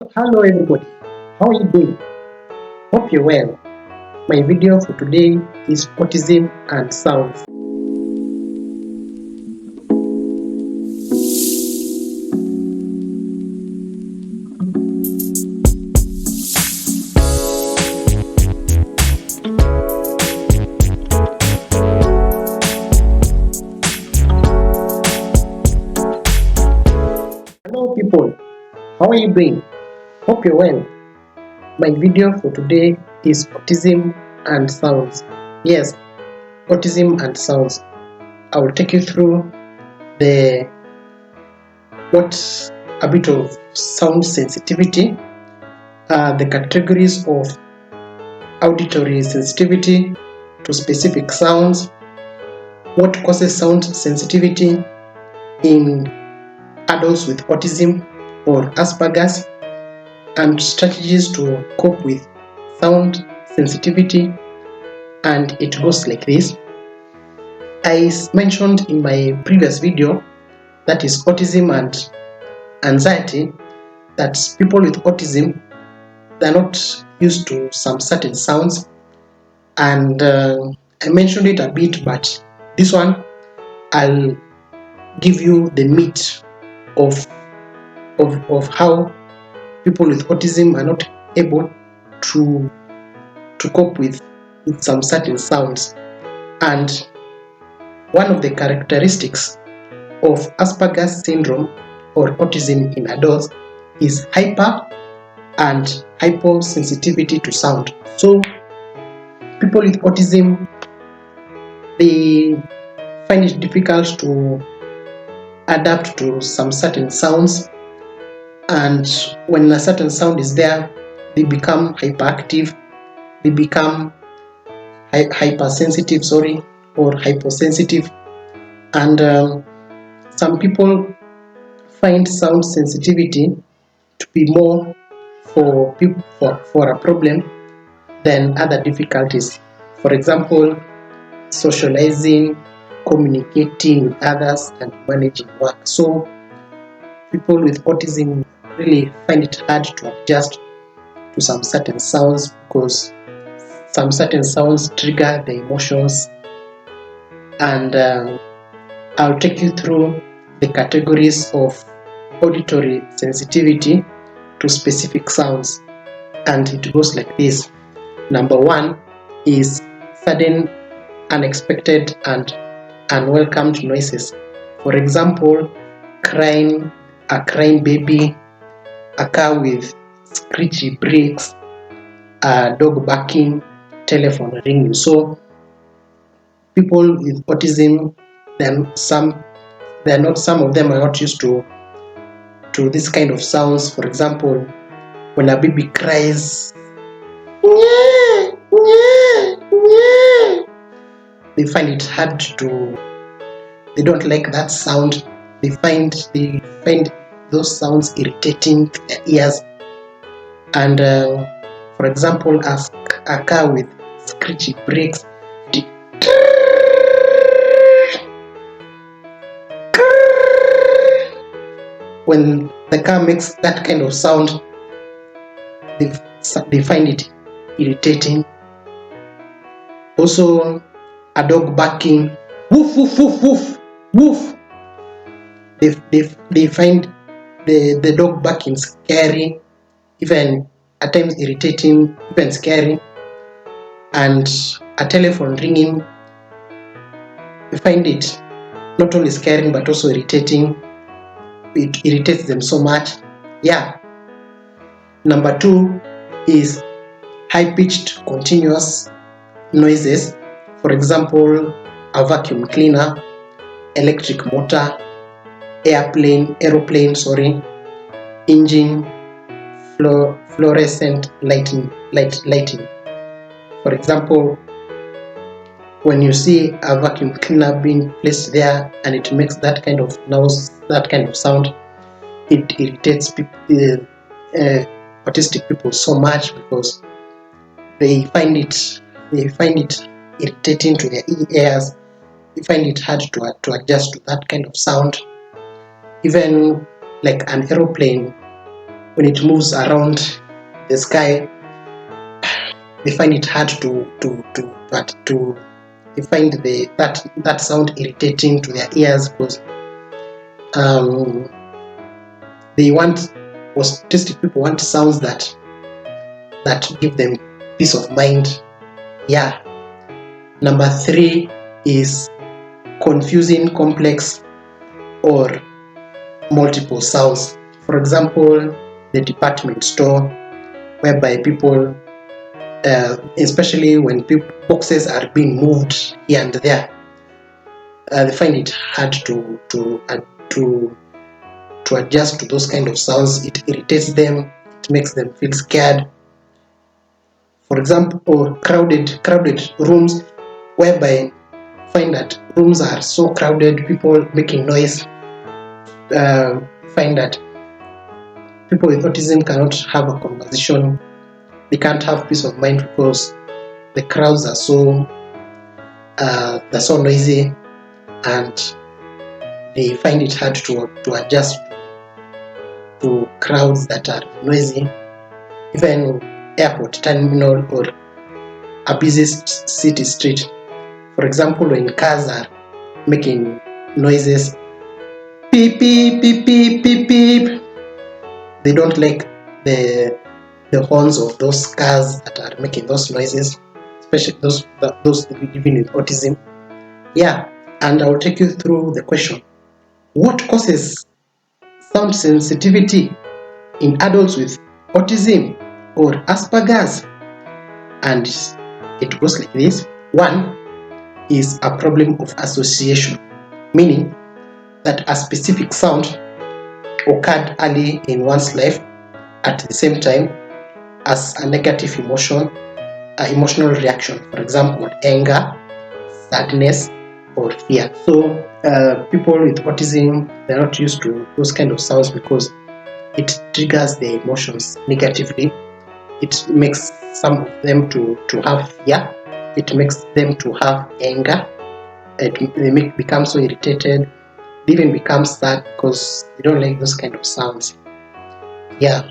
Hello everybody, how are you doing? Hope you're well. My video for today is autism and sounds. Hello people, how are you doing? Hope you're well. My video for today is autism and sounds. Yes, autism and sounds. I will take you through the what a bit of sound sensitivity, the categories of auditory sensitivity to specific sounds, what causes sound sensitivity in adults with autism or Asperger's, and strategies to cope with sound sensitivity. And it goes like this. I mentioned in my previous video, that is autism and anxiety, that people with autism, they're not used to some certain sounds, and I mentioned it a bit, but this one I'll give you the meat of how people with autism are not able to cope with some certain sounds. And one of the characteristics of Asperger's syndrome or autism in adults is hyper and hyposensitivity to sound. So people with autism, they find it difficult to adapt to some certain sounds, and when a certain sound is there, they become hyperactive, they become hypersensitive, or hyposensitive. And some people find sound sensitivity to be more for people for a problem than other difficulties. For example, socializing, communicating with others, and managing work. So people with autism really find it hard to adjust to some certain sounds, because some certain sounds trigger the emotions. And I'll take you through the categories of auditory sensitivity to specific sounds, and it goes like this. Number one is sudden, unexpected, and unwelcomed noises. For example, crying, a crying baby, a car with screechy brakes, a dog barking, telephone ringing. So people with autism, then some of them are not used to this kind of sounds. For example, when a baby cries, they find it hard to, they don't like that sound. They find those sounds irritating to their ears. And for example, a car with screechy brakes, when the car makes that kind of sound, they find it irritating. Also, a dog barking, woof woof woof woof woof. They find the dog barking scary, even at times irritating, even scary. And a telephone ringing, they find it not only scary but also irritating. It irritates them so much. Yeah. Number two is high-pitched continuous noises. For example, a vacuum cleaner, electric motor, aeroplane, engine, fluorescent lighting. For example, when you see a vacuum cleaner being placed there and it makes that kind of noise, that kind of sound, it irritates people, autistic people so much, because they find it irritating to their ears. They find it hard to adjust to that kind of sound. Even like an aeroplane, when it moves around the sky, they find it hard they find that sound irritating to their ears, because they want, autistic people want sounds that give them peace of mind. Yeah. Number 3 is confusing, complex, or multiple sounds. For example, the department store, whereby people, especially when boxes are being moved here and there, they find it hard to adjust to those kind of sounds. It irritates them. It makes them feel scared. For example, or crowded rooms, whereby find that rooms are so crowded, people making noise. Find that people with autism cannot have a conversation. They can't have peace of mind because the crowds are so they're so noisy, and they find it hard to adjust to crowds that are noisy. Even airport terminal or a busy city street. For example, when cars are making noises, beep beep beep beep beep beep, they don't like the horns of those cars that are making those noises, especially those living with autism. Yeah, and I'll take you through the question: what causes sound sensitivity in adults with autism or Asperger's? And it goes like this. 1 is a problem of association, meaning that a specific sound occurred early in one's life at the same time as a negative emotional reaction. For example, anger, sadness, or fear. So people with autism, they're not used to those kind of sounds because it triggers their emotions negatively. It makes some of them to have fear. It makes them to have anger. They become so irritated. They even become sad because they don't like those kind of sounds. Yeah.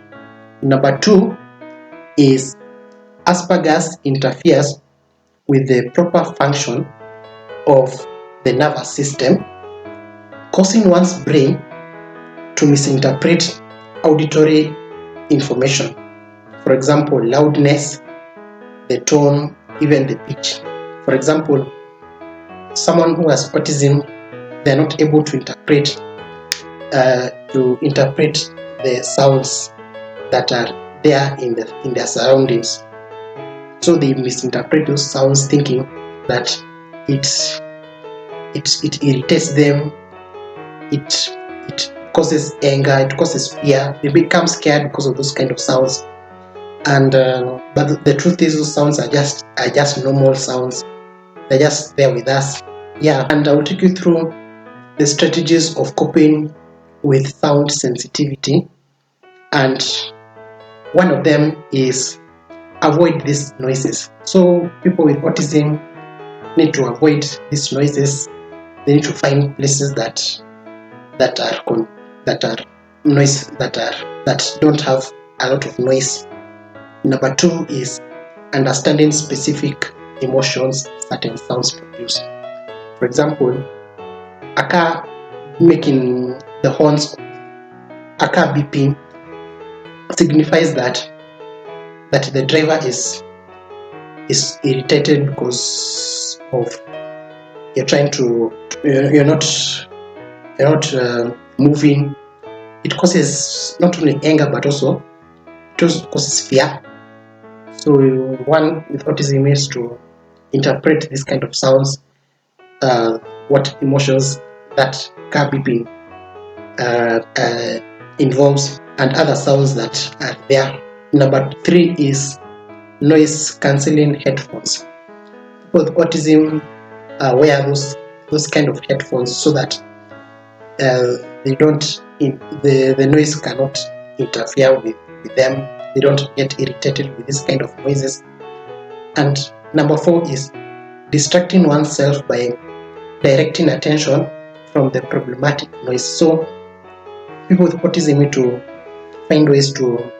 Number 2 is Asperger's interferes with the proper function of the nervous system, causing one's brain to misinterpret auditory information. For example, loudness, the tone, even the pitch. For example, someone who has autism, they're not able to interpret the sounds that are there in their surroundings. So they misinterpret those sounds, thinking that it irritates them, it causes anger, it causes fear. They become scared because of those kind of sounds. And but the truth is, those sounds are just normal sounds. They're just there with us. Yeah, and I will take you through the strategies of coping with sound sensitivity. And one of them is avoid these noises. So people with autism need to avoid these noises. They need to find places that don't have a lot of noise. Number 2 is understanding specific emotions certain sounds produce. For example, a car making the horns, a car beeping, signifies that the driver is irritated because of you're not moving. It causes not only anger but also it also causes fear. So one with autism needs to interpret this kind of sounds, what emotions that car beeping involves, and other sounds that are there. Number 3 is noise cancelling headphones. People with autism wear those kind of headphones so that the noise cannot interfere with them. They don't get irritated with this kind of noises. And number 4 is distracting oneself by directing attention from the problematic noise. So people with autism need to find ways to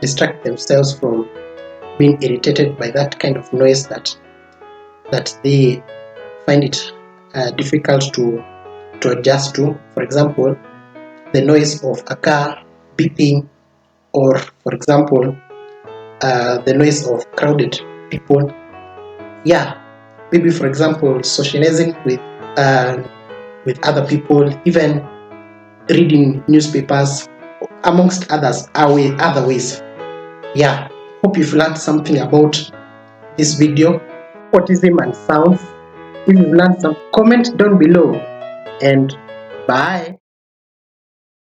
distract themselves from being irritated by that kind of noise that they find it difficult to adjust to. For example, the noise of a car beeping, or for example, the noise of crowded people. Yeah, maybe for example, socializing with other people, even reading newspapers, amongst others, other ways. Yeah, hope you've learned something about this video, autism and sounds. If you've learned some, comment down below, and bye.